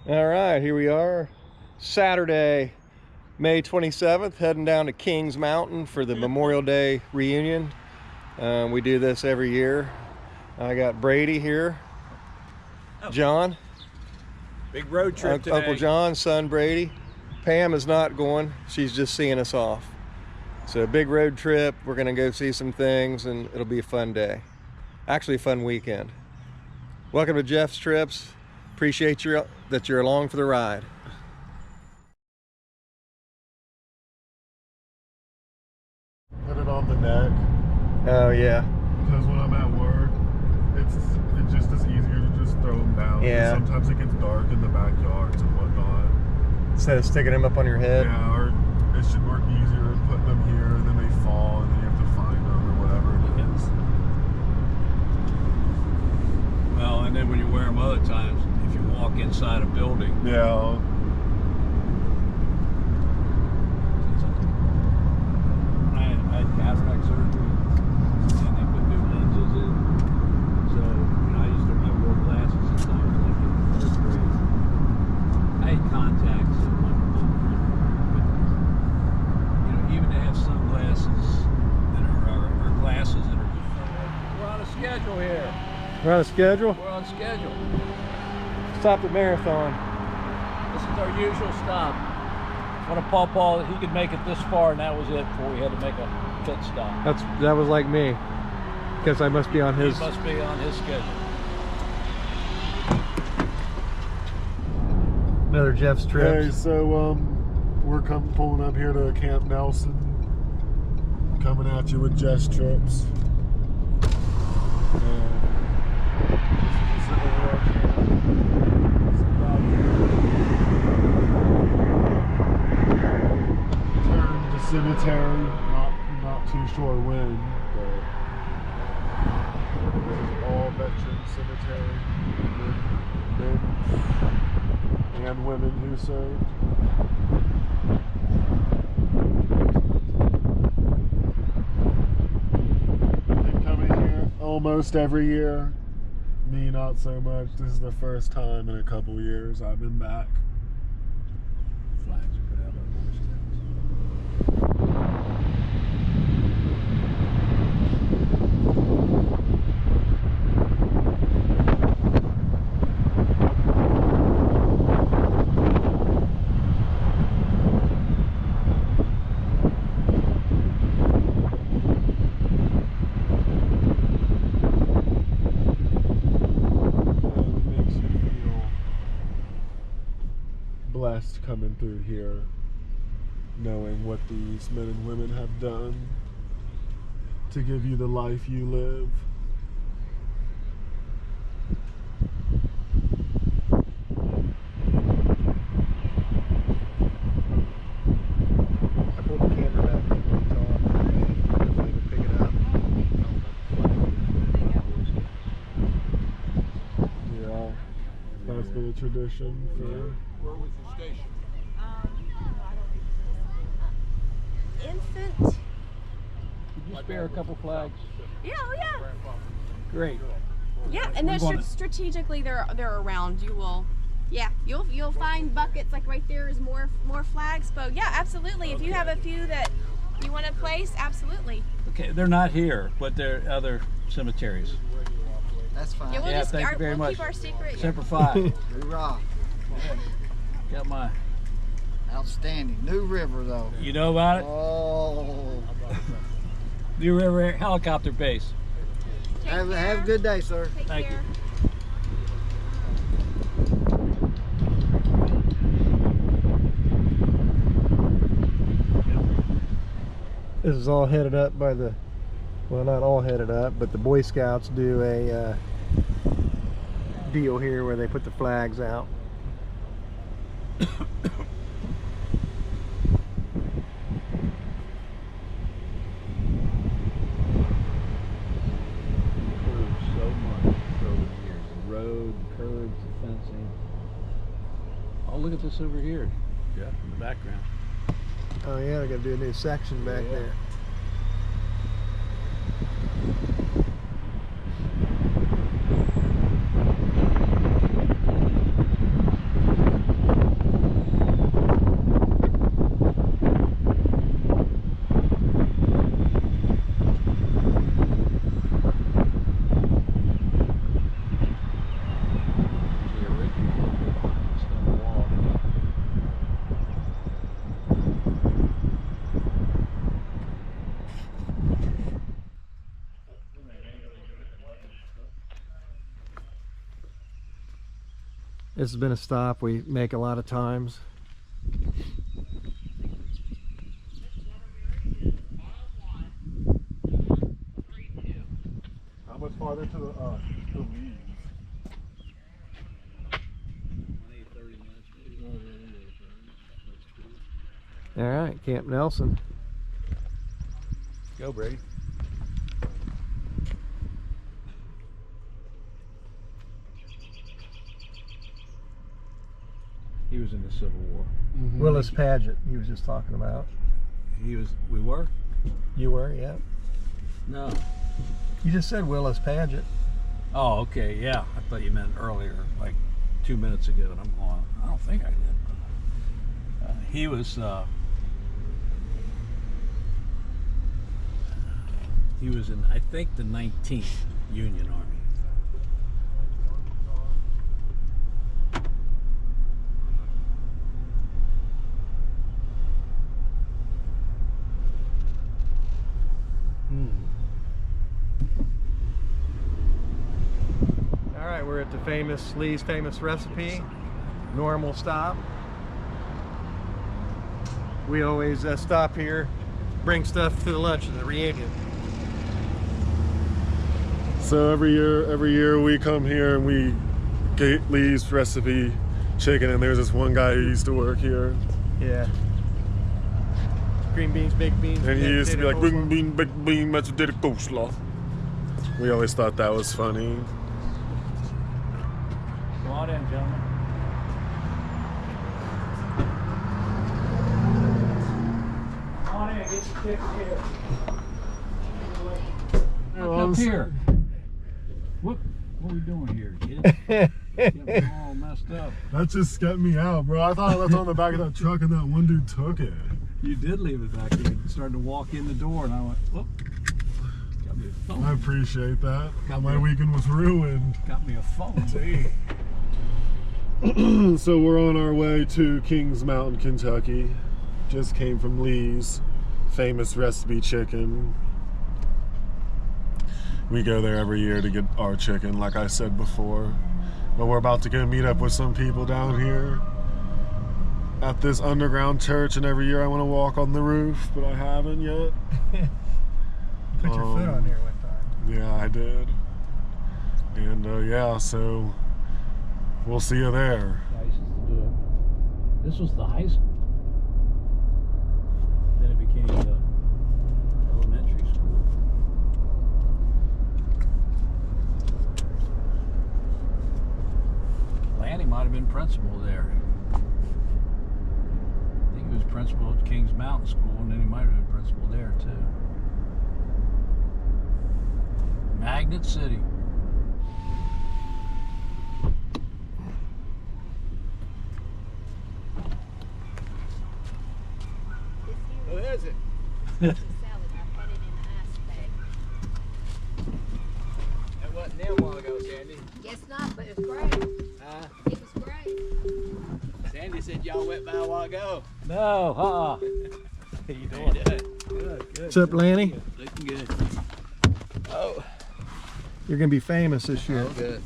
All right, here we are, Saturday, May 27th, heading down to Kings Mountain for the Memorial Day reunion. We do this every year. I got Brady here, John. Big road trip today. Uncle John, son Brady. Pam is not going, she's just seeing us off. So big road trip, we're gonna go see some things and it'll be a fun day. Actually a fun weekend. Welcome to Jeff's Trips. Appreciate that you're along for the ride. Put it on the neck. Oh yeah. Because when I'm at work, it just is easier to just throw them down. Yeah. Sometimes it gets dark in the backyards and whatnot. Instead of sticking them up on your head. Yeah, or it should work easier putting them here, then they fall, and then you have to find them or whatever it is. Well, and then when you wear them other times, if you walk inside a building. Yeah. I had cataract surgery, and they put new lenses in. So, I wore glasses since I was like in third grade. I had contacts at one point, but even to have sunglasses that are glasses that are just we're on a schedule here. We're on a schedule? We're on schedule. Stopped at Marathon. This is our usual stop. One of Paul, he could make it this far, and that was it before we had to make a pit stop. That was like me. Guess I must be on his. He must be on his schedule. Another Jeff's Hey, Trips. so we're pulling up here to Camp Nelson. Coming at you with Jeff's Trips. Turn to cemetery, not too sure when, but this is all veteran cemetery. Men and women who served. Been coming here almost every year. Me, not so much. This is the first time in a couple years I've been back. Flags are put out by Boy Scouts. It makes you feel blessed coming through here, knowing what these men and women have done to give you the life you live. I pulled the camera back when it's on. Hopefully you can pick it up. Yeah, that's been a tradition for. Where was the station? Infant. Could you spare a couple flags? Yeah, oh yeah. Great. Yeah, and they're strategically they're around. You will, yeah, you'll find buckets like right there is more flags. But yeah, absolutely. If you have a few that you want to place, absolutely. Okay, they're not here, but they're other cemeteries. That's fine. Yeah, we'll Yeah, just thank you very we'll much. keep our secret. Yeah. Semper Fi. Hoorah. Got my. Outstanding. New River, though. You know about it? Oh. New River Helicopter Base. Take Have care. a good day, sir. Take Thank you. care. This is all headed up by the, well, not all headed up, but the Boy Scouts do a deal here where they put the flags out. So much over the years. The road, the curbs, the fencing. Oh, look at this over here, Jeff, in the background. Oh yeah, I gotta do a new section back Yeah. there. This has been a stop we make a lot of times. How much farther to the Lees? 30 minutes. All right, Camp Nelson. Go, Brady. He was in the Civil War. Willis Paget, he was just talking about. We were? You were, yeah. No. You just said Willis Paget. Oh, okay, yeah. I thought you meant earlier, like 2 minutes ago, and I'm going, I don't think I did. He was in, I think, the 19th Union Army. All right, we're at the famous Lee's Famous Recipe. Normal stop. We always stop here, bring stuff to the lunch and the reunion. So every year we come here and we get Lee's Recipe chicken, and there's this one guy who used to work here. Yeah. Green beans, baked beans. And he used to be like, coleslaw. green bean, baked bean, mashed potato coleslaw. We always thought that was funny. Come on in, gentlemen. Come on in, get your ticket here. Look up here. What are we doing here, kid? Getting all messed up. That just got me out, bro. I thought I left it on the back of that truck and that one dude took it. You did leave it back there. You started to walk in the door, and I went, whoop. Got me a I phone. appreciate that. Got My me. weekend was ruined. Got me a phone. So we're on our way to Kings Mountain, Kentucky. Just came from Lee's Famous Recipe chicken. We go there every year to get our chicken, like I said before. But we're about to go meet up with some people down here at this underground church, and every year I want to walk on the roof, but I haven't yet. Put your foot on there one time. Yeah, I did. And yeah, so we'll see you there. License to do it. This was the high school. Then it became the elementary school. Lanny might have been principal there. I think he was principal at Kings Mountain School, and then he might have been principal there too. Magnet City. Who is it? Salad, I put it in the ice bag. That wasn't there a while ago, Sandy. Guess not, but it was great. Huh? It was great. Sandy said y'all went by a while ago. No, How you doing? Good. Good. What's up, Lanny? Looking good. Oh. You're gonna be famous this year. Good.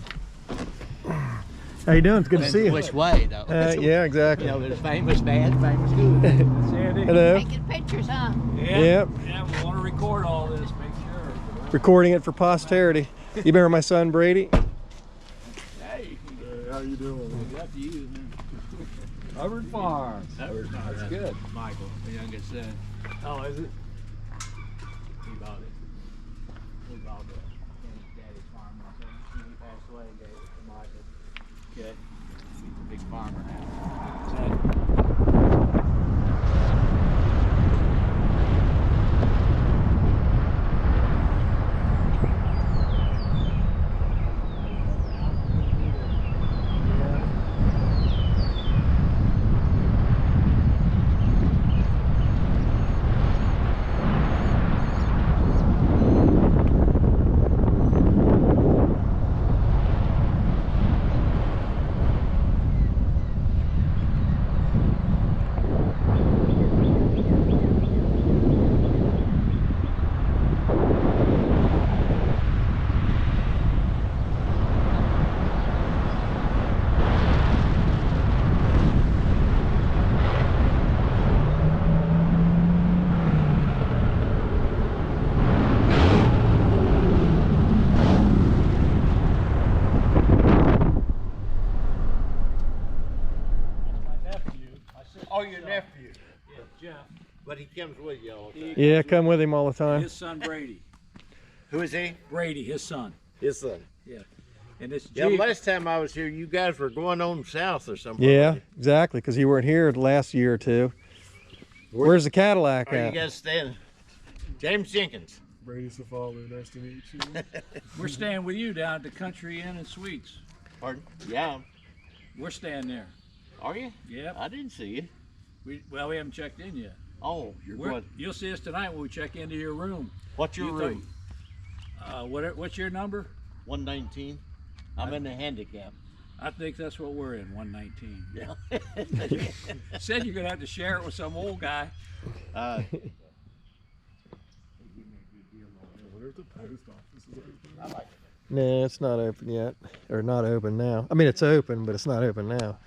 How you doing? It's good to see you. Which way, though? Yeah, exactly. You know, there's famous bad, famous good. Sandy. Hello. Taking pictures, huh? Yep. Yeah, we want to record all this, make sure. Recording it for posterity. You remember my son Brady? Hey, How you doing? good to you, man. Hubbard Farm. That's good. Michael, the youngest son. Oh, is it? He bought it. He bought it. His daddy's farm. So when he passed away, he gave it to Michael. Okay. He's a big farmer now. Oh, your nephew. Yeah, Jeff. But he comes with you all the time. Yeah, come with him all the time. His son Brady. Who is he? Brady, his son. His son. And this Yeah, Jeep, last time I was here, you guys were going on south or something. Yeah, exactly, because you weren't here the last year or two. Where's the Cadillac Are you at? guys staying? James Jenkins. Brady Safali, nice to meet you. we're staying with you down at the Country Inn and Suites. Pardon? Yeah. We're staying there. Are you? Yep. I didn't see you. We haven't checked in yet. Oh, you're going. You'll see us tonight when we check into your room. What's your You room? What's your number? 119. I'm in the handicap. I think that's what we're in, 119. Yeah. Said you're gonna have to share it with some old guy. I wonder if the post office is open. No, it's not open yet, or not open now. I mean, it's open, but it's not open now.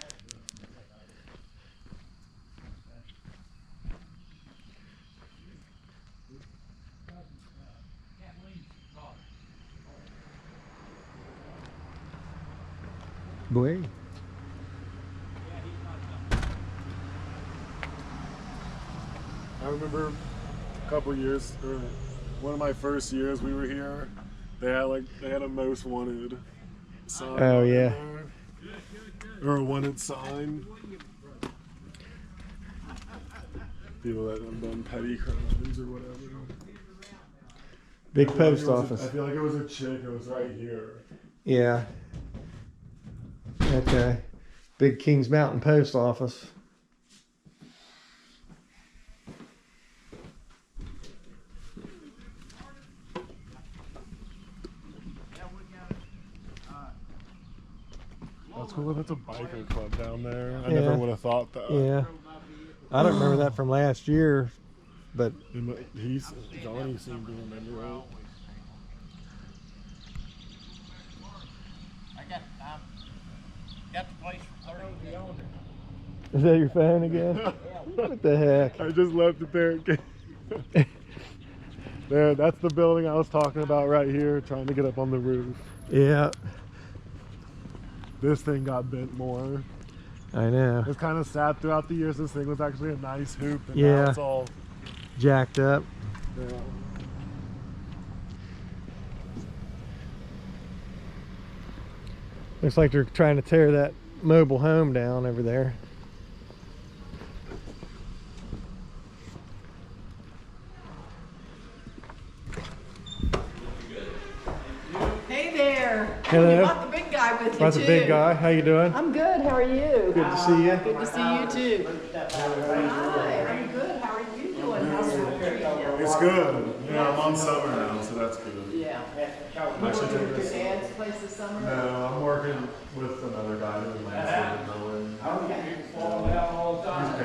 Boy. I remember a couple years, or one of my first years we were here, they had a most wanted sign. Oh, on yeah. there. Or a wanted sign. People that have done petty crimes or whatever. Big I feel like post it was office. I feel like it was a chick. It was right here. Yeah. Okay. Big Kings Mountain post office. That's cool. That's a biker club down there. I Yeah. never would have thought that. Yeah. I don't remember that from last year, but Johnny seemed to remember it. I got the place for 30. is that your phone again? What the heck? I just left it there. There, that's the building I was talking about right here, trying to get up on the roof. Yeah, This thing got bent more. I know. It's kind of sad throughout the years. This thing was actually a nice hoop, and Yeah. now it's all. Jacked up. Yeah. Looks like they're trying to tear that mobile home down over there. Hey there. Hello. You brought the big guy with you That's too. a big guy. How you doing? I'm good. How are you? Good to see you. Good to see you too. Hi. I'm good. How are you doing? How's the treating you? It's good. Yeah, I'm on summer now, so that's good. Yeah. I'm You actually working taking with your this. dad's place this summer? No, I'm working with another guy who's landscaping Berlin. He's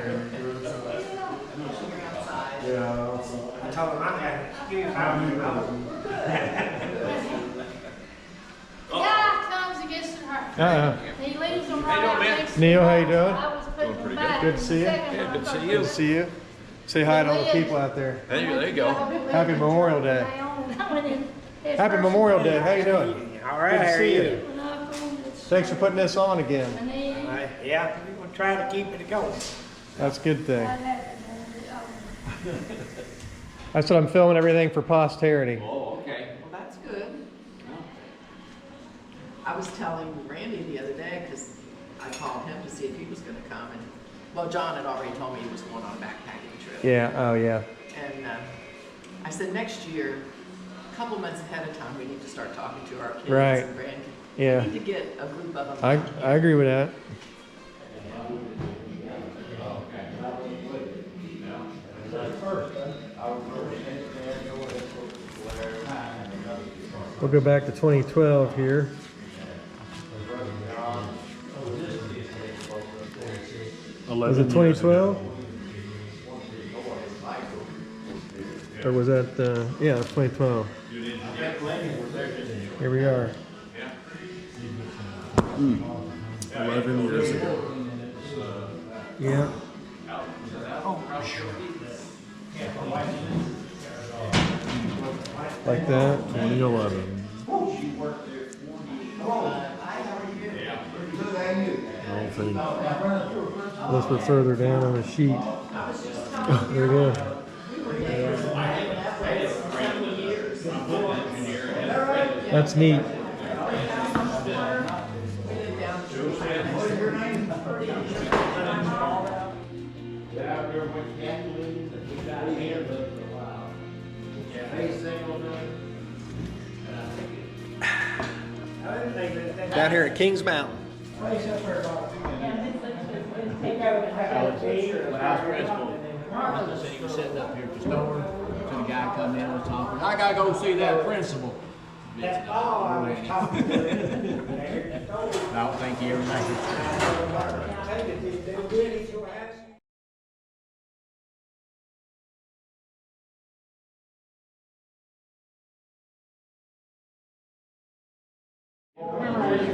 paying me good, so that's yeah. I told him I had Yeah, comes against her. He leaves them right out next to Neil, how you the doing? I was putting them back. Good to see you. Good to see Good to see you. Say hi to all the people out there. There you go. Happy Memorial Day. Happy Memorial Day. How you doing? All Good right, to how are see you? you. Thanks for putting this on again. Yeah, we'll try to keep it going. That's a good thing. That's what I'm filming everything for posterity. Oh, okay. Well, that's good. I was telling Randy the other day, because I called him to see if he was going to come. And well, John had already told me he was going on a backpacking trip. Yeah, oh yeah. And I said next year, a couple months ahead of time, we need to start talking to our kids Right. and grandkids. Yeah. We need to get a group of them. I agree with that. We'll go back to 2012 here. Was it 2012? Or was that, yeah, 2012. Here we are. 11 years ago. Yeah. Like that. 2011. thing. Unless we're further down on the sheet. There we go. That's neat. Down here at Kings Mountain. When I was principal, Martha said he was sitting up here at the store, so the guy come in and was talking, I gotta go see that principal. That's all I was talking to. No, thank you.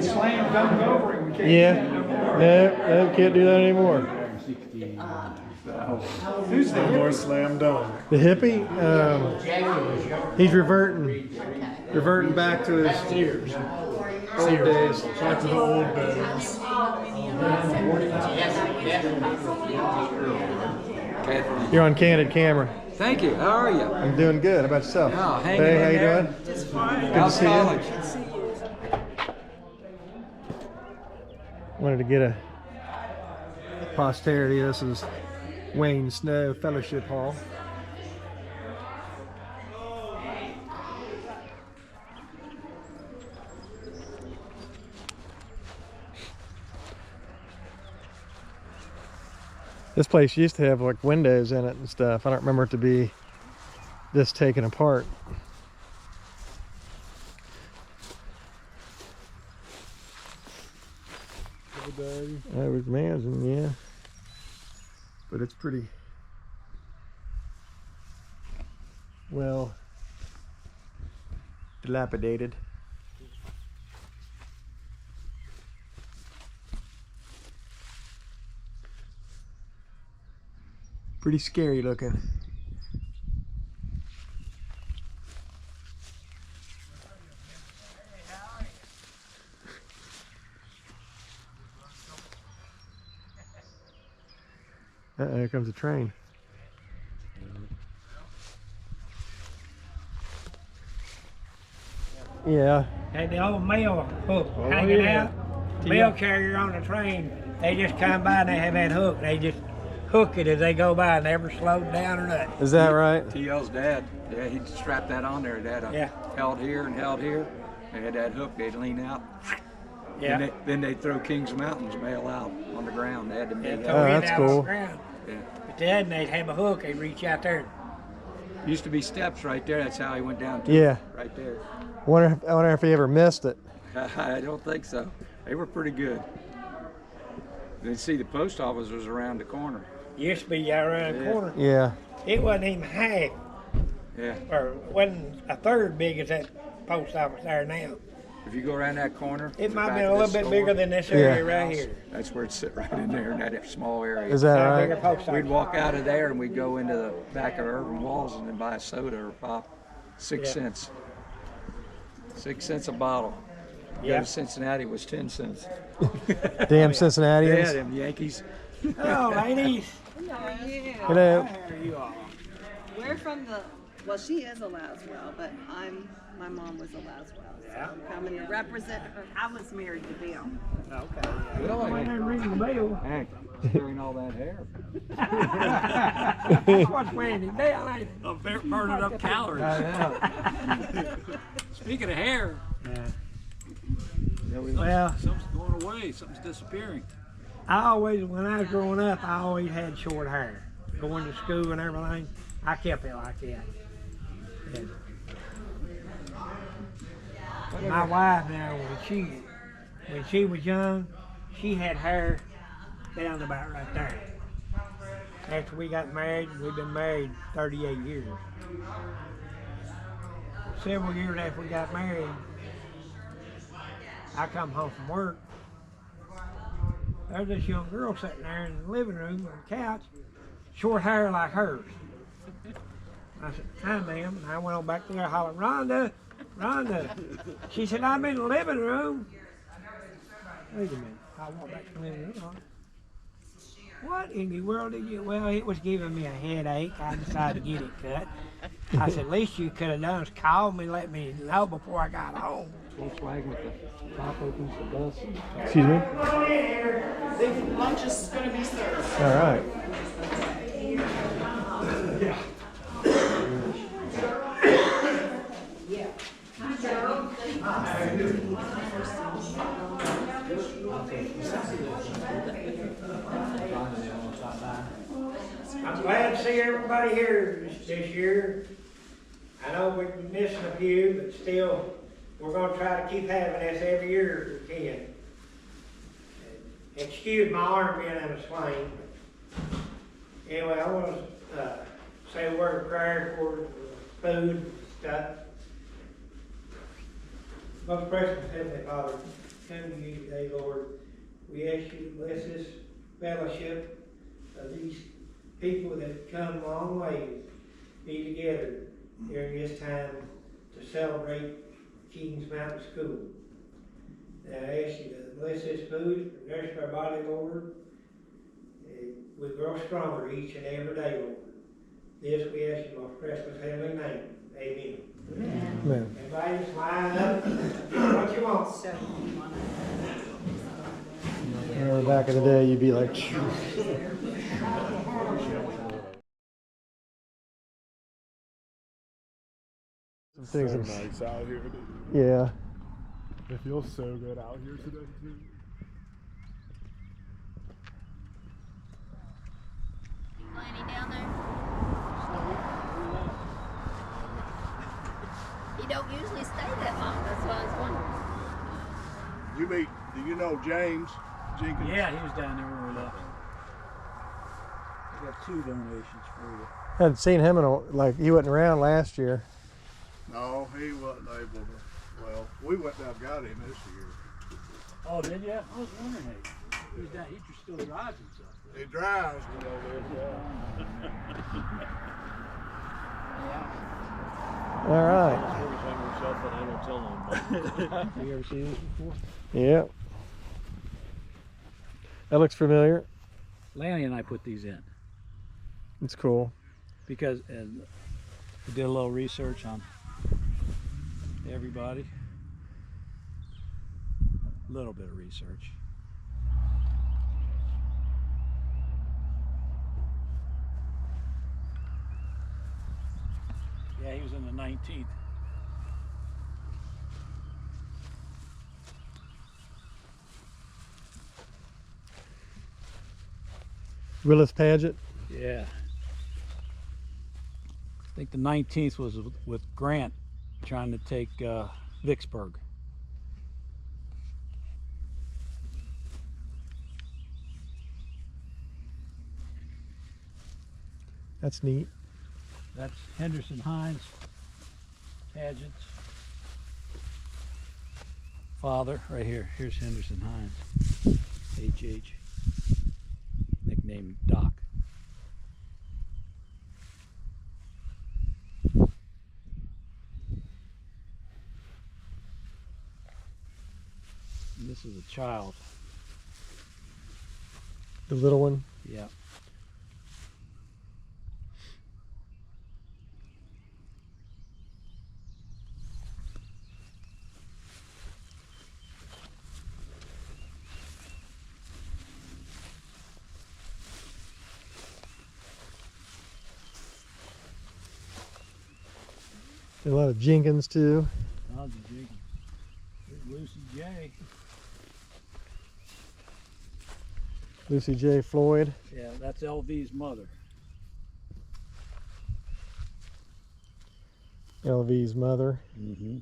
Slam dunk over him. Yeah. No, can't do that anymore. Who's the more slam dunk? The hippie, he's reverting back to his old days. Back to the old days. You're on candid camera. Thank you. How are you? I'm doing good. How about yourself? Oh, hanging Hey, in how you there. doing? Just fine. Good to see College. you. Wanted to get a posterity. This is Wayne Snow Fellowship Hall. This place used to have like windows in it and stuff. I don't remember it to be this taken apart. I would imagine, yeah. But it's pretty well dilapidated. Pretty scary looking. Here comes a train. Yeah. Had the old mail hook hanging out. Mail carrier on the train. They just come by and they have that hook. They just hook it as they go by, never slowed down or nothing. Is that right? T.L.'s dad, yeah, he'd strap that on there. Dad held here and held here. They had that hook, they'd lean out. Yeah. Then they'd throw Kings Mountain's mail out on the ground. They had to make Oh, that's cool. Yeah. But then they'd have a hook, they'd reach out there. Used to be steps right there. That's how he went down to. Yeah. Right there. I wonder if he ever missed it. I don't think so. They were pretty good. Then see, the post office was around the corner. Used to be around the corner. Yeah. It wasn't even half, Yeah. or wasn't a third big as that post office there now. If you go around that corner, It the might back be a of little this bit store, bigger than this area right here. That's where it sit right in there in that small area. Is that Bigger right? post We'd office. walk out of there and we'd go into the back of Urban Walls and then buy a soda or pop. 6 Yeah. cents. 6 cents a bottle. Go Yeah. to Cincinnati was 10 cents. Damn Cincinnatians. Yeah, them Yankees. Oh, ladies. Hello. How are you all? We're from the, well, she is a Laswell, but my mom was a Laswell. Yeah. So I'm coming to represent her. I was married to them. Okay. Really? I didn't ring the bell. Heck, wearing all that hair. What's Randy Bell? Ain't it? Burning up calories. Speaking of hair, Well, something's going away. Something's disappearing. I always, when I was growing up, I always had short hair. Going to school and everything, I kept it like that. And my wife now, when she was young, she had hair down about right there. After we got married, we've been married 38 years. Several years after we got married, I come home from work. There's this young girl sitting there in the living room on the couch, short hair like hers. I said, hi, ma'am. And I went on back there hollering, Rhonda, Rhonda. She said, I'm in the living room. Wait a minute. I walked back to the living room. What in the world did you? Well, it was giving me a headache. I decided to get it cut. I said, least you could have done is call me, let me know before I got home. Volkswagen with the top opens the bus. Excuse me? Come on in here. The lunch is gonna be served. All right. I'm glad to see everybody here this year. I know we've been missing a few, but still, we're gonna try to keep having this every year if we can. Excuse my arm being in a sling. Anyway, I want to say a word of prayer for food and stuff. Most precious Heavenly Father, come to you today, Lord. We ask you to bless this fellowship of these people that have come a long way to be together during this time to celebrate Kings Mountain School. And I ask you to bless this food, nourish our body, Lord. We grow stronger each and every day, Lord. This we ask in my precious heavenly name. Amen. Amen. Everybody just line up. What you want? Back in the day, you'd be like, some things. So nice out here. Yeah. It feels so good out here today too. Lanny down there. He don't usually stay that long. That's why I was wondering. Do you know James Jenkins? Yeah, he was down there when we left. I got 2 donations for you. Hadn't seen him in he wasn't around last year. No, he wasn't able to. Well, we went down and got him this year. Oh, did you? I was wondering, hey, he was down. He still drives and stuff. He drives, All right. You ever seen this before? Yeah. That looks familiar. Lanny and I put these in It's cool. because we did a little research on everybody. A little bit of research. Yeah, he was in the 19th. Willis Paget. Yeah. I think the 19th was with Grant trying to take Vicksburg. That's neat. That's Henderson Hines, Paget's father, right here. Here's Henderson Hines, H.H., nicknamed Doc. And this is a child. The little one. Yeah. A lot of Jenkins too. Tons of Jenkins. Here's Lucy J. Lucy J. Floyd. Yeah, that's LV's mother. LV's mother. Mm-hmm.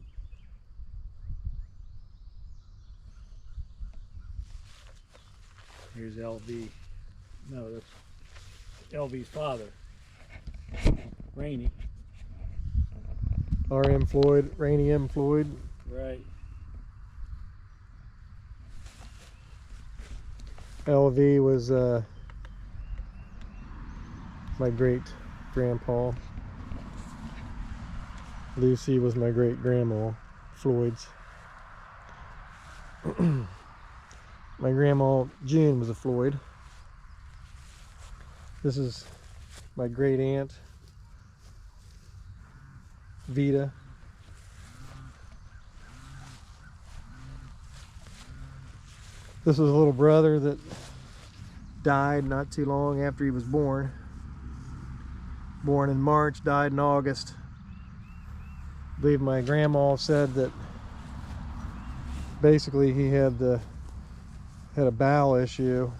Here's LV. No, that's LV's father. Rainey. R.M. Floyd, Rainey M. Floyd. Right. LV was my great grandpa. Lucy was my great grandma, Floyd's. My grandma June was a Floyd. This is my great aunt Vita. This was a little brother that died not too long after he was born. Born in March, died in August. I believe my grandma said that basically he had a bowel issue,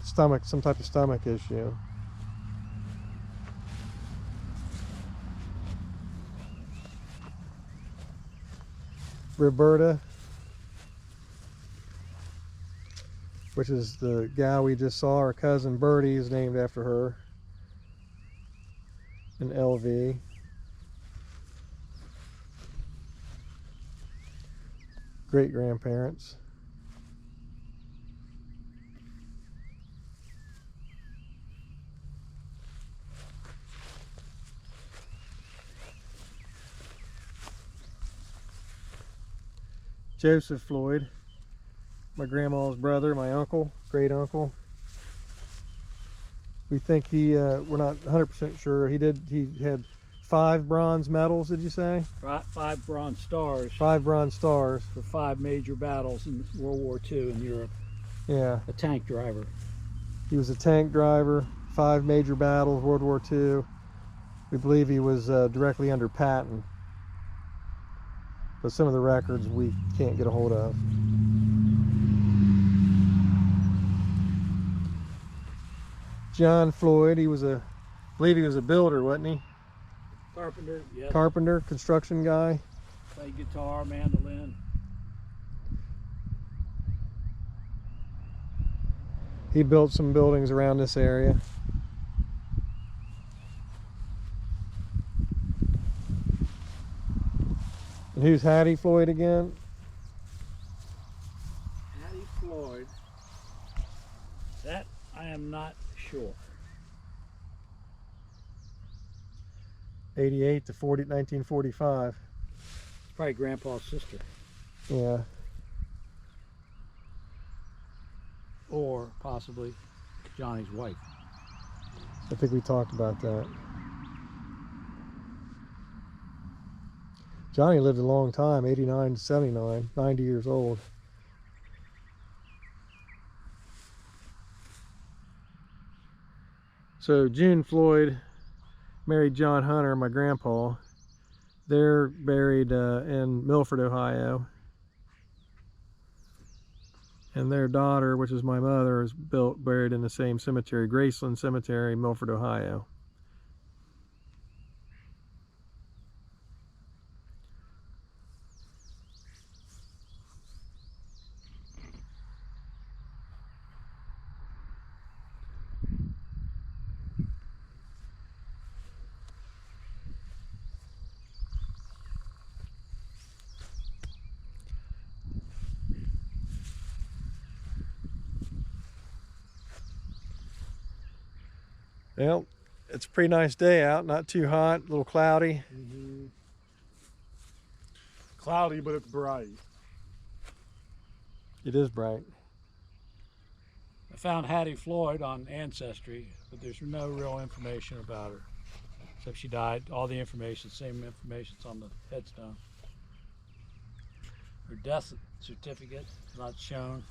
some type of stomach issue. Roberta, which is the gal we just saw, her cousin Bertie is named after her, and LV. Great grandparents. Joseph Floyd, my grandma's brother, my uncle, great uncle. We think we're not 100% sure. He had 5 bronze medals, did you say? 5 bronze stars. 5 bronze stars. For 5 major battles in World War II in Europe. Yeah. A tank driver. He was a tank driver, 5 major battles, World War II. We believe he was directly under Patton. But some of the records we can't get a hold of. John Floyd, I believe he was a builder, wasn't he? Carpenter, yes. Carpenter, construction guy. Played guitar, mandolin. He built some buildings around this area. And who's Hattie Floyd again? Hattie Floyd. That I am not sure. 88 to 1945. It's probably Grandpa's sister. Yeah. Or possibly Johnny's wife. I think we talked about that. Johnny lived a long time, 89 to 79, 90 years old. So June Floyd married John Hunter, my grandpa. They're buried in Milford, Ohio. And their daughter, which is my mother, is buried in the same cemetery, Graceland Cemetery, Milford, Ohio. Well, it's a pretty nice day out, not too hot, a little cloudy. Mm-hmm. Cloudy, but it's bright. It is bright. I found Hattie Floyd on Ancestry, but there's no real information about her. Except she died. All the information, same information's on the headstone. Her death certificate is not shown.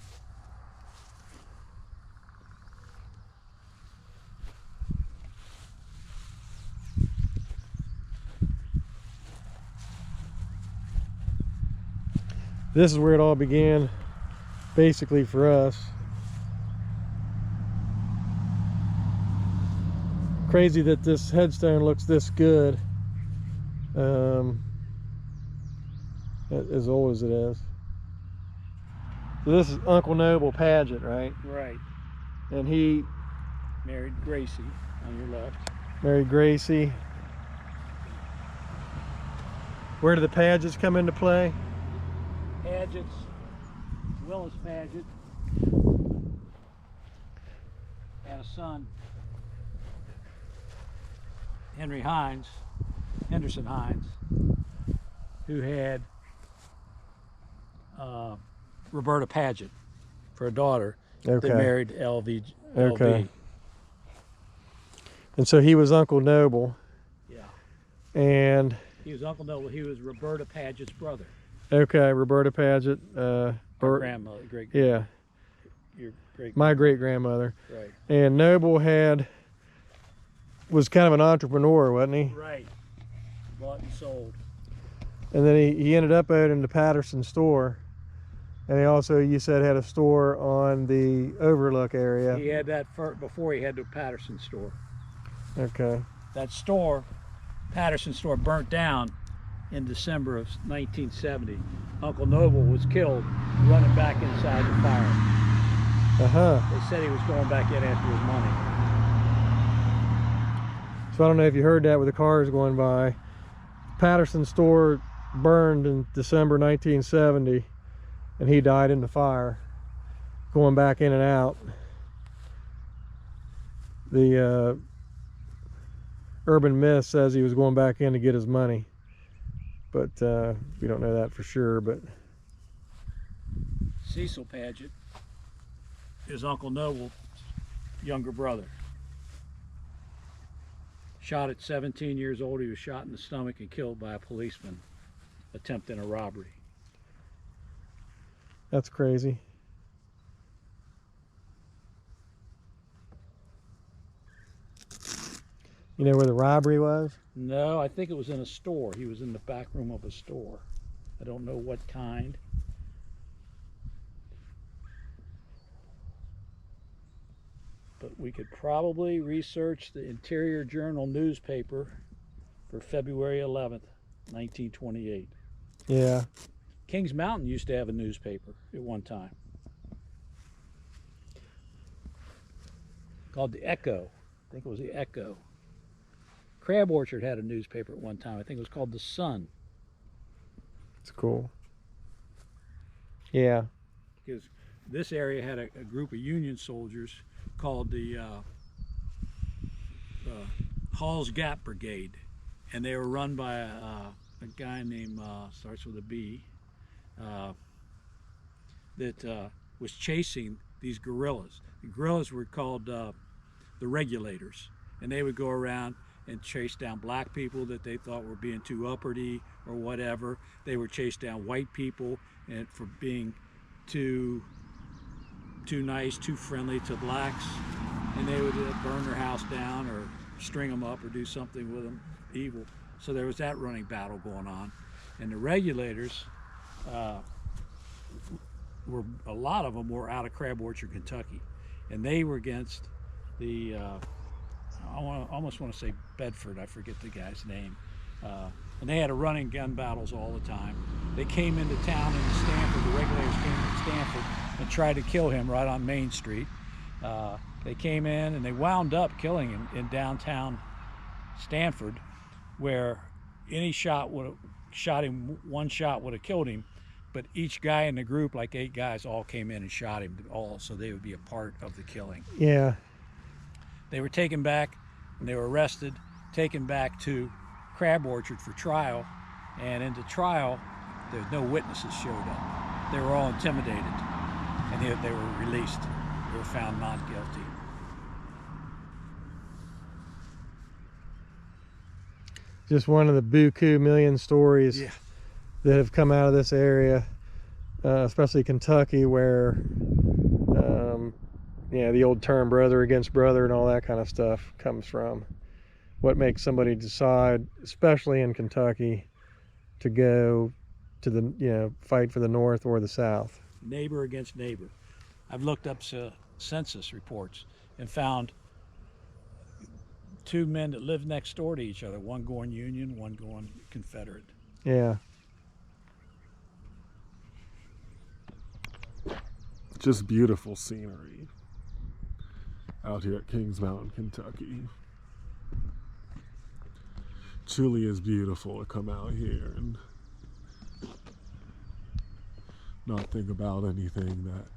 This is where it all began, basically, for us. Crazy that this headstone looks this good, as old as it is. So this is Uncle Noble Paget, right? Right. And he married Gracie on your left. Married Gracie. Where do the Pagets come into play? Pagets, Willis Paget, had a son, Henderson Hines, who had Roberta Paget for a daughter. Okay. They married LV. Okay. And so he was Uncle Noble. Yeah. And He was Uncle Noble. He was Roberta Paget's brother. okay, Roberta Paget. Our grandmother, Yeah, your great. my great grandmother. Right. And Noble was kind of an entrepreneur, wasn't he? Right. Bought and sold. And then he ended up owning the Patterson store. And he also, you said, had a store on the Overlook area. He had that before he had the Patterson store. Okay. That store, Patterson store, burnt down in December of 1970. Uncle Noble was killed running back inside the fire. They said he was going back in after his money. So I don't know if you heard that with the cars going by. Patterson store burned in December 1970, and he died in the fire, going back in and out. The urban myth says he was going back in to get his money, but we don't know that for sure. But Cecil Paget is Uncle Noble's younger brother. Shot at 17 years old, he was shot in the stomach and killed by a policeman attempting a robbery. that's crazy. You know where the robbery was? No, I think it was in a store. He was in the back room of a store. I don't know what kind. But we could probably research the Interior Journal newspaper for February 11th, 1928. Yeah. Kings Mountain used to have a newspaper at one time called the Echo. I think it was the Echo. Crab Orchard had a newspaper at one time. I think it was called the Sun. It's cool. Yeah. Because this area had a group of Union soldiers called the Hall's Gap Brigade, and they were run by a guy named starts with a B that was chasing these guerrillas. The guerrillas were called the Regulators, and they would go around and chase down black people that they thought were being too uppity or whatever. They would chase down white people and for being too nice, too friendly to blacks, and they would burn their house down or string them up or do something with them evil. So there was that running battle going on. And the Regulators, were a lot of them were out of Crab Orchard, Kentucky, and they were against the I almost want to say Bedford, I forget the guy's name, and they had a running gun battles all the time. They came into town in Stanford, the Regulators came into Stanford and tried to kill him right on Main Street. They came in and they wound up killing him in downtown Stanford, where any shot would have shot him, one shot would have killed him, but each guy in the group, like 8 guys, all came in and shot him all, so they would be a part of the killing. Yeah. They were taken back and they were arrested, taken back to Crab Orchard for trial, and in the trial, there's no witnesses showed up. They were all intimidated, and they were released. They were found not guilty. Just one of the buku million stories that have come out of this area, especially Kentucky, where the old term brother against brother and all that kind of stuff comes from. What makes somebody decide, especially in Kentucky, to go to the fight for the North or the South? Neighbor against neighbor. I've looked up census reports and found 2 men that live next door to each other, one going Union, one going Confederate. Yeah. Just beautiful scenery out here at Kings Mountain, Kentucky. Truly is beautiful to come out here and not think about anything that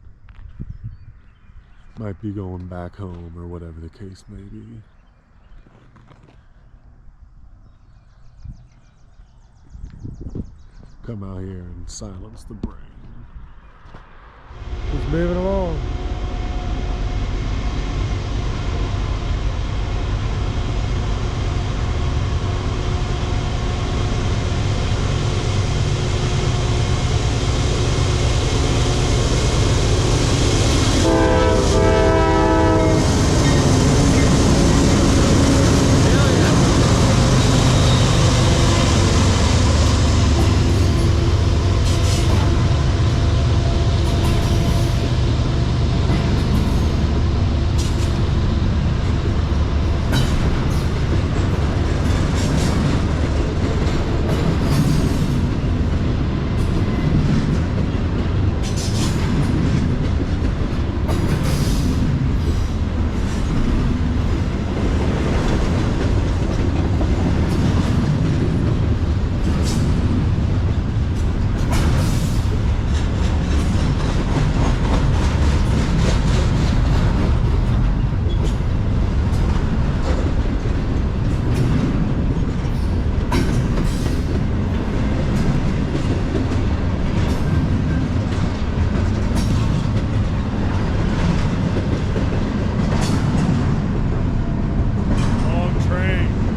might be going back home or whatever the case may be. Come out here and silence the brain. moving along.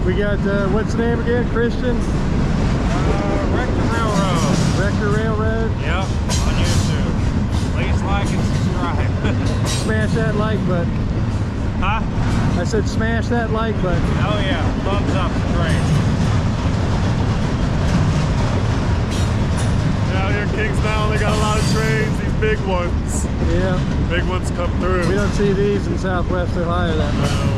We got, what's the name again, Christian? Rector Railroad. Rector Railroad? Yep, on YouTube. Please like and subscribe. Smash that like button. Huh? I said smash that like button. Oh yeah, thumbs up the train. Down here in Kingstown, they got a lot of trains, these big ones. Yeah. Big ones come through. We don't see these in Southwest Ohio that much. No.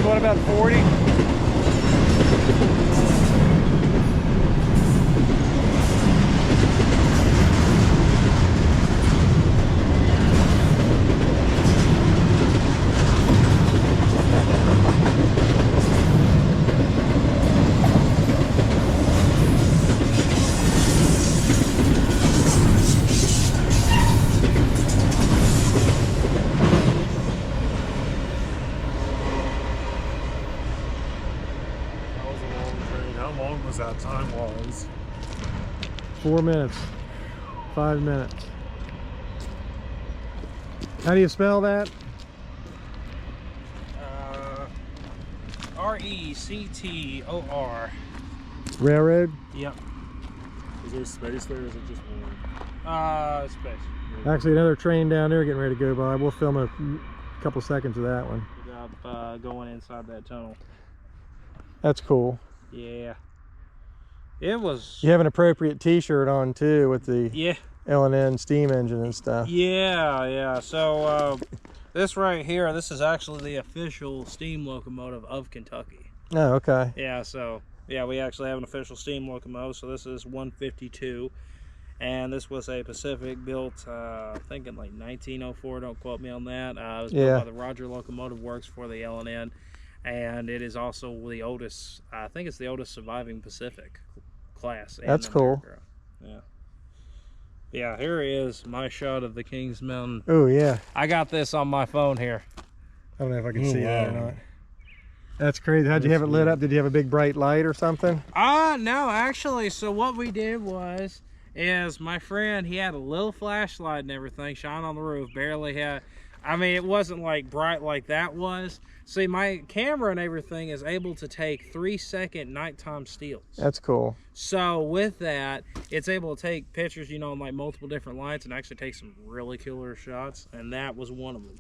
What about 40? That time was 4 minutes, 5 minutes. How do you spell that? R-E-C-T-O-R. Railroad? Yep. Is there space there or is it just one? Space. Actually, another train down there getting ready to go by. We'll film a couple seconds of that one. up going inside that tunnel. That's cool. Yeah. It was. You have an appropriate T-shirt on too with the Yeah. L&N steam engine and stuff. Yeah. So this right here, this is actually the official steam locomotive of Kentucky. Oh, okay. Yeah. So yeah, we actually have an official steam locomotive. So this is 152, and this was a Pacific built, I think in like 1904. Don't quote me on that. It was built by the Roger Locomotive Works for the L&N, and it is also the oldest. I think it's the oldest surviving Pacific class. That's cool. Yeah. Yeah, here is my shot of the Kings Mountain. Oh, yeah. I got this on my phone here. I don't know if I can see that or not. That's crazy. How'd you have it lit up? Did you have a big bright light or something? No, actually. So what we did is my friend, he had a little flashlight and everything shine on the roof. Barely had, I mean, it wasn't like bright like that was. See, my camera and everything is able to take 3-second nighttime stills. That's cool. So with that, it's able to take pictures, you know, in like multiple different lights and actually take some really killer shots. And that was one of them.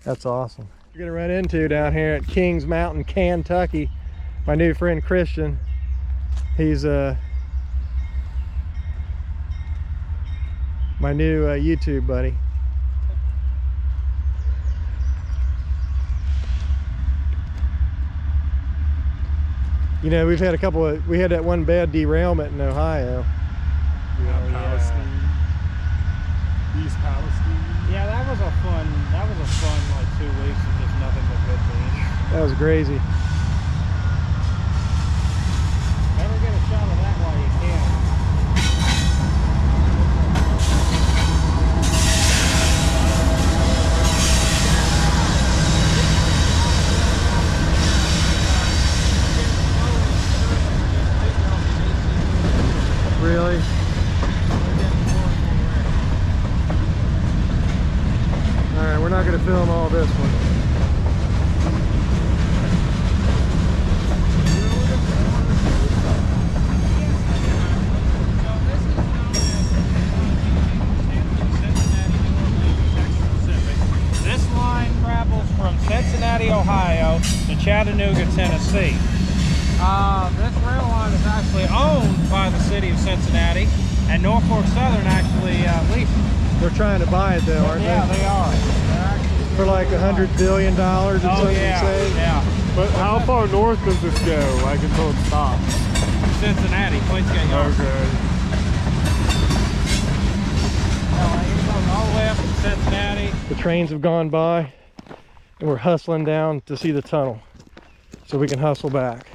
That's awesome. You're gonna run into down here at Kings Mountain, Kentucky, my new friend Christian. He's my new YouTube buddy. You know, we've had a couple of, we had that one bad derailment in Ohio. Yeah, Palestine. East Palestine. Yeah, that was a fun like 2 weeks of just nothing but good things. That was crazy. Never get a shot of that while you can. Really? Alright, we're not going to film all this one. This line travels from Cincinnati, Ohio to Chattanooga, Tennessee. This rail line is actually owned by the city of Cincinnati, and Norfolk Southern actually leased it. They're trying to buy it though, aren't they? Yeah, they are. For like $100 billion or something, yeah. But how far north does this go, like until it stops? Cincinnati, Queensgate Yard. Okay. It goes all the way up to Cincinnati. The trains have gone by, and we're hustling down to see the tunnel, so we can hustle back.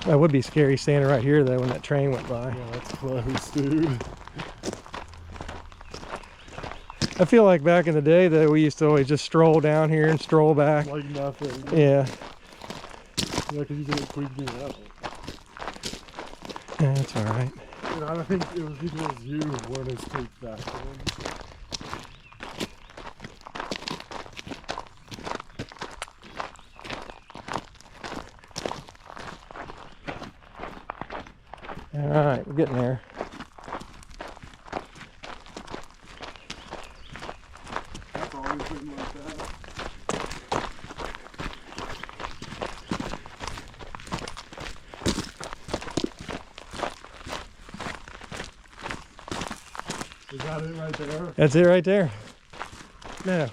That would be scary standing right here though when that train went by. Yeah, that's close, dude. I feel like back in the day though, we used to always just stroll down here and stroll back. Like nothing. Yeah. Yeah, because you didn't creep me out. Yeah, that's alright. And I don't think it was because you weren't as creeped back then. Alright, we're getting there. That's always been like that. Is that it right there? That's it right there. No.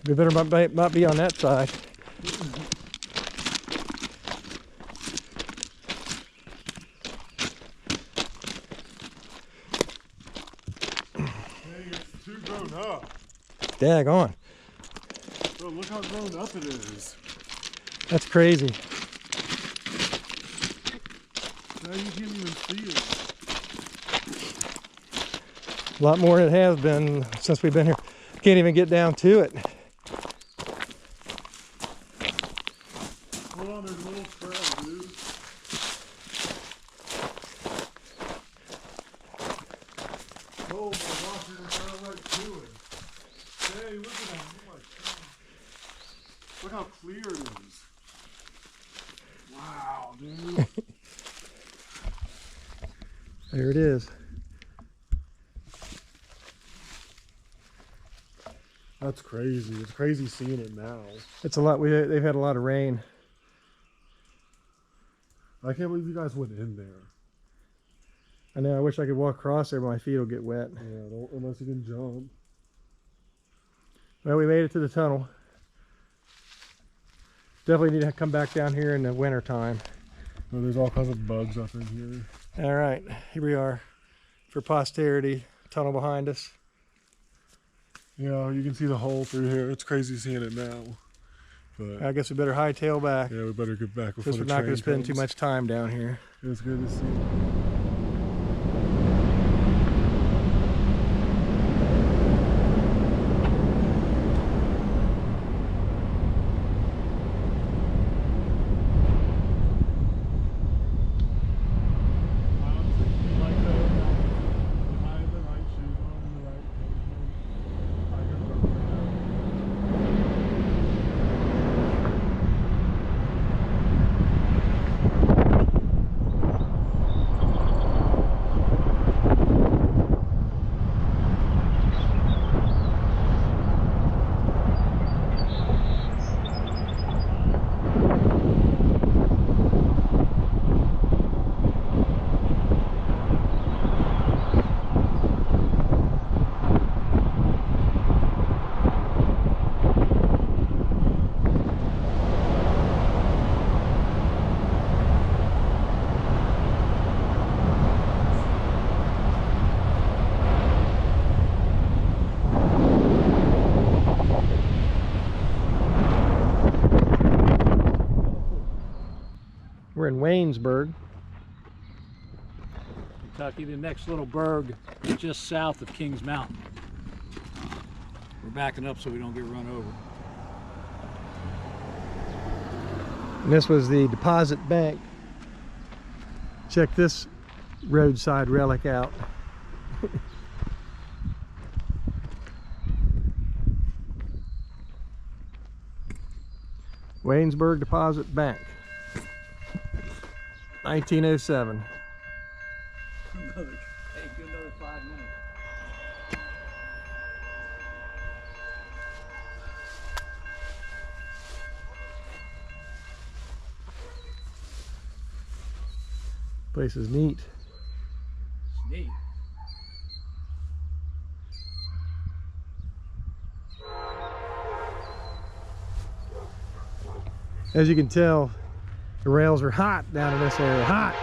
We better not be on that side. Daggone. Bro, look how grown up it is. That's crazy. Now you can't even see it. A lot more than it has been since we've been here. Can't even get down to it. Hold on, there's a little trail, dude. Oh, my gosh, you're gonna go right to it. Hey, look at that. Oh my God. Look how clear it is. Wow, dude. There it is. That's crazy. It's crazy seeing it now. It's a lot. They've had a lot of rain. I can't believe you guys went in there. I know. I wish I could walk across there, but my feet will get wet. Yeah, unless you can jump. Well, we made it to the tunnel. Definitely need to come back down here in the winter time. Oh, there's all kinds of bugs up in here. All right, here we are for posterity. Tunnel behind us. Yeah, you can see the hole through here. It's crazy seeing it now. But I guess we better hightail back. yeah, we better get back before Because the we're not going to train spend too comes. much time down here. It's good to see. We're in Waynesburg. Kentucky, the next little burg just south of Kings Mountain. We're backing up so we don't get run over. And this was the deposit bank. Check this roadside relic out. Waynesburg Deposit Bank, 1907. Another 5 minutes. Place is neat. It's neat. As you can tell, the rails are hot down in this area. Hot!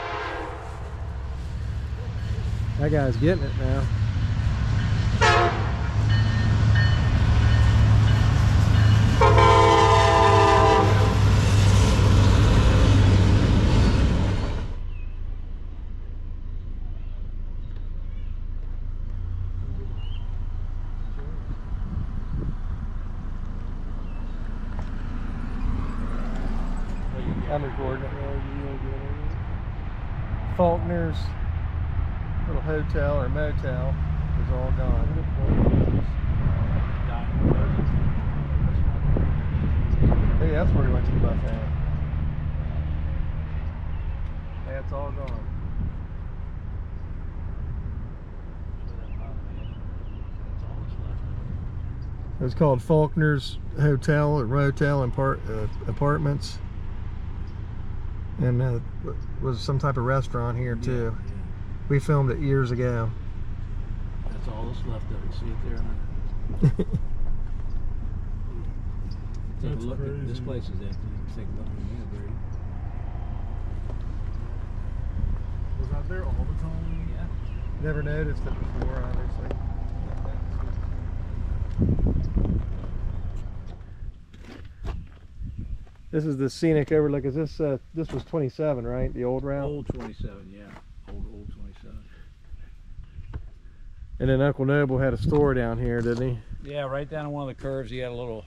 That guy's getting it now. I'm recording it. Faulkner's little hotel or motel is all gone. Hey, that's where we went to the buffet. Hey, it's all gone. It was called Faulkner's Hotel or Motel and Apartments. And was some type of restaurant here too. Yeah. We filmed it years ago. That's all that's left of it. See it there? Take a look at this place is empty. Take a look at the Brady. Was that there all the time? Yeah. Never noticed it before, obviously. This is the scenic overlook. Is this this was 27, right? The old route? Old 27, yeah. Old 27. And then Uncle Noble had a store down here, didn't he? Yeah, right down on one of the curves he had a little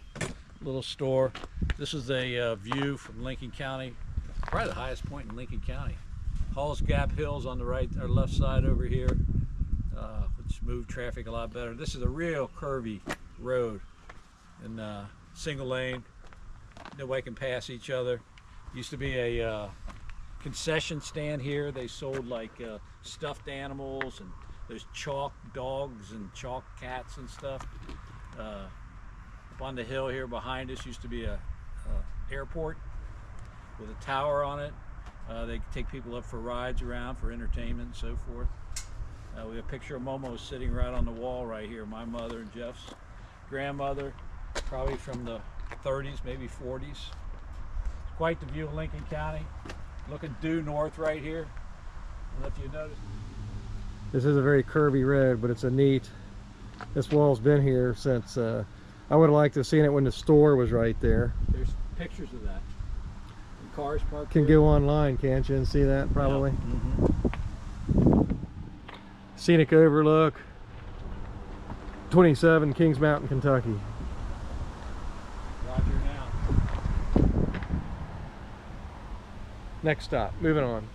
store. This is a view from Lincoln County. Probably the highest point in Lincoln County. Halls Gap Hills on the right or left side over here, which move traffic a lot better. This is a real curvy road and single lane. Nobody can pass each other. Used to be a concession stand here. They sold like stuffed animals and there's chalk dogs and chalk cats and stuff. Up on the hill here behind us used to be a airport with a tower on it. They take people up for rides around for entertainment and so forth. We have a picture of Momo sitting right on the wall right here. My mother and Jeff's grandmother, probably from the 30s, maybe 40s. It's quite the view of Lincoln County. Looking due north right here. I don't know if you noticed. This is a very curvy road, but it's a neat. This wall's been here since. I would have liked to have seen it when the store was right there. There's pictures of that. And cars parked. Can here. go online, can't you, and see that probably. Yeah. Scenic overlook. 27 Kings Mountain, Kentucky. Roger now. Next stop. Moving on.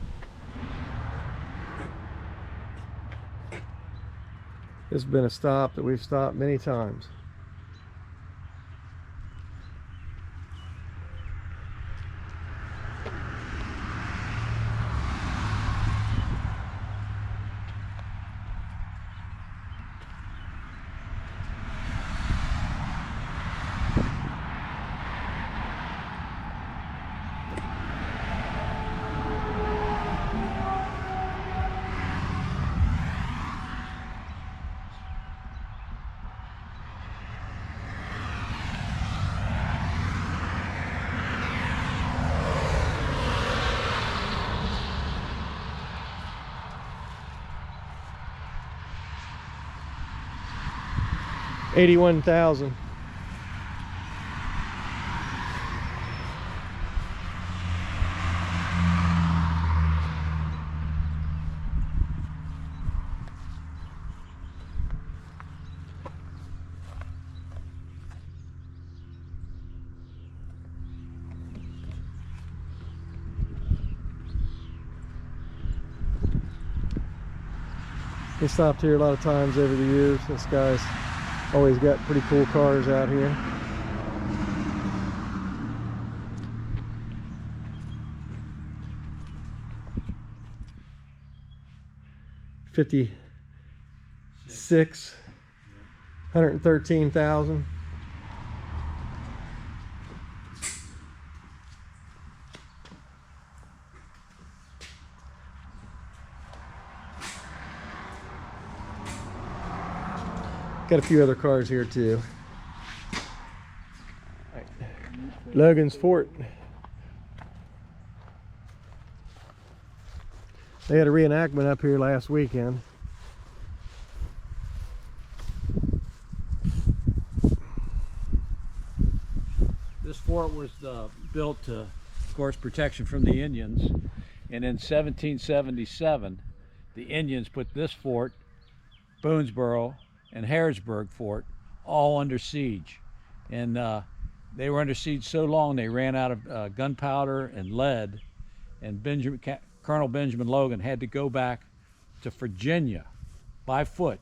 This has been a stop that we've stopped many times. $81,000. We stopped here a lot of times over the years. This guy's always got pretty cool cars out here. $56, 113,000. Got a few other cars here too. Right. Logan's Fort. They had a reenactment up here last weekend. This fort was built to, of course, protection from the Indians. And in 1777, the Indians put this fort, Boonesboro, and Harrisburg Fort all under siege, and they were under siege so long they ran out of gunpowder and lead, and Colonel Benjamin Logan had to go back to Virginia by foot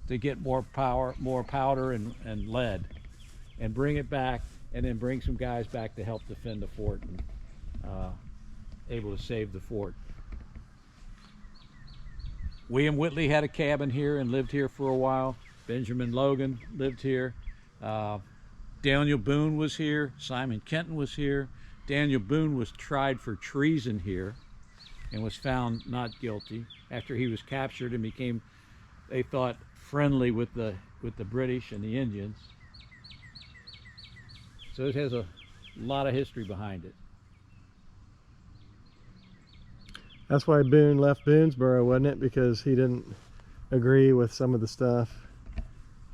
to get more powder and lead, and bring it back, and then bring some guys back to help defend the fort, and able to save the fort. William Whitley had a cabin here and lived here for a while. Benjamin Logan lived here. Daniel Boone was here. Simon Kenton was here. Daniel Boone was tried for treason here and was found not guilty after he was captured and became, they thought, friendly with the British and the Indians. So it has a lot of history behind it. That's why Boone left Boonesboro, wasn't it? Because he didn't agree with some of the stuff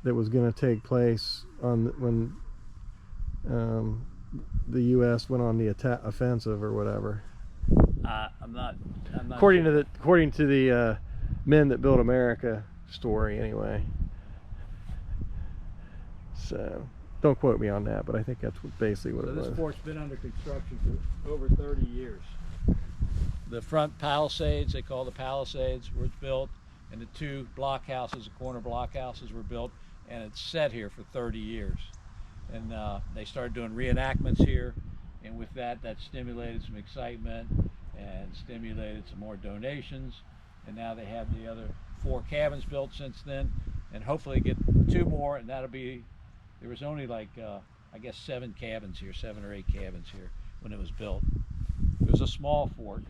that was going to take place when the U.S. went on the offensive or whatever. I'm not according to the Men That Built America story, anyway. So don't quote me on that, but I think that's basically what it was. So this fort's been under construction for over 30 years. The front palisades, they call the palisades, were built, and the two blockhouses, the corner blockhouses, were built, and it's set here for 30 years. And they started doing reenactments here, and with that stimulated some excitement and stimulated some more donations, and now they have the other 4 cabins built since then, and hopefully get 2 more, and that'll be there was only like, I guess 7 or 8 cabins here when it was built. It was a small fort.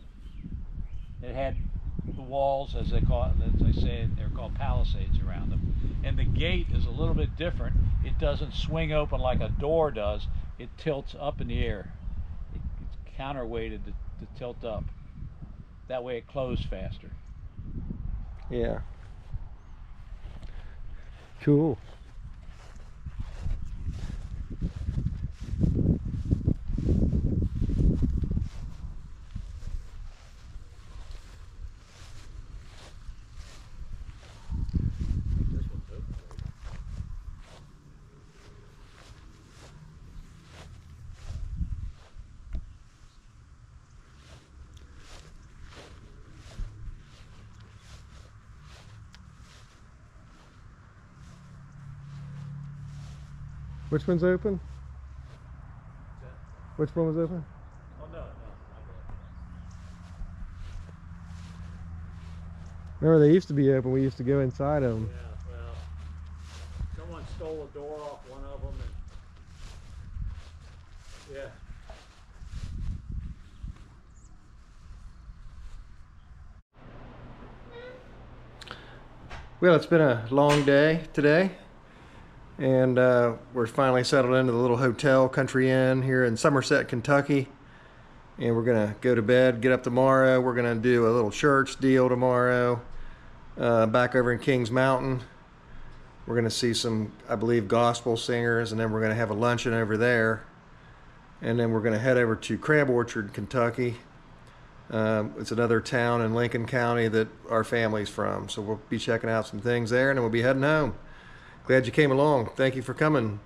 It had the walls, as they call it, as I say, they're called palisades around them. And the gate is a little bit different. It doesn't swing open like a door does. It tilts up in the air. It's counterweighted to tilt up. That way it closed faster. Yeah. Cool. Which one's open? Which one was open? Oh, no. Remember, they used to be open. We used to go inside them. Yeah, well, someone stole a door off one of them. And, yeah. Well, it's been a long day today, and we're finally settled into the little hotel Country Inn here in Somerset, Kentucky, and we're gonna go to bed, get up tomorrow. We're gonna do a little church deal tomorrow back over in Kings Mountain. We're gonna see some, I believe, gospel singers, and then we're gonna have a luncheon over there, and then we're gonna head over to Crab Orchard, Kentucky. It's another town in Lincoln County that our family's from, so we'll be checking out some things there, and then we'll be heading home. Glad you came along. Thank you for coming.